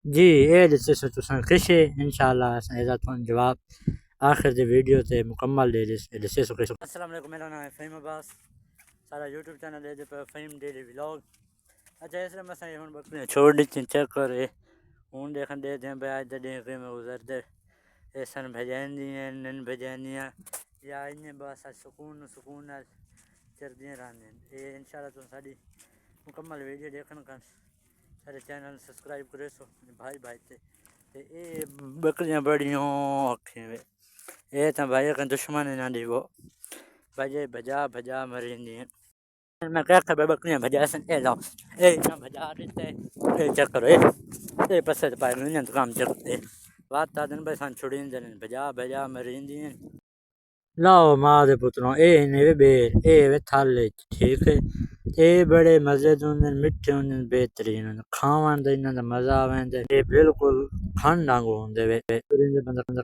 जी ये जिससे तुसां किश इंशाल्लाह एदा तुम जवाब आखिर दी वीडियो ते मुकम्मल दे जिससे सो किश। अस्सलाम वालेकुम, मेरा नाम है फ़हीम अब्बास, सारा यूट्यूब चैनल है पे फ़हीम डेली व्लॉग। अच्छा इसलिए मैं सही हुन बकरियां छोड़ दी चेक करे हुन देखन दे दें भाई आज दी में गुजरते ऐसन भेजांदियां नन भेजांदियां या इन्हें बस सुकून चरदियां रहंदियां। ये इंशाल्लाह तुम साडी मुकम्मल वीडियो देखन कन सारे चैनल सब्सक्राइब करे सो भाई ते ये बकरियां बड़ियों औखियां वे ये तो भाई का दुश्मन है ना दी वो भाई ये भजा मरिंदियां। मैं क्या कर बकरियां भजा सन ए लो ए ना भजा देते ए चेक करो ए पसे पाए नहीं तो काम चेक ए बात ता दिन भाई सन छुड़ी दिन भजा मरिंदियां। लाओ माँ दे पुत्रों ए ने वे वे थाले ठीक है ये बड़े मजेद होंदे मिठे होंदे बेहतरीन होंदे खावन दा इन्हां दा मजा आवेंदे ये बिल्कुल खंड आंगू होंदे वे बंदा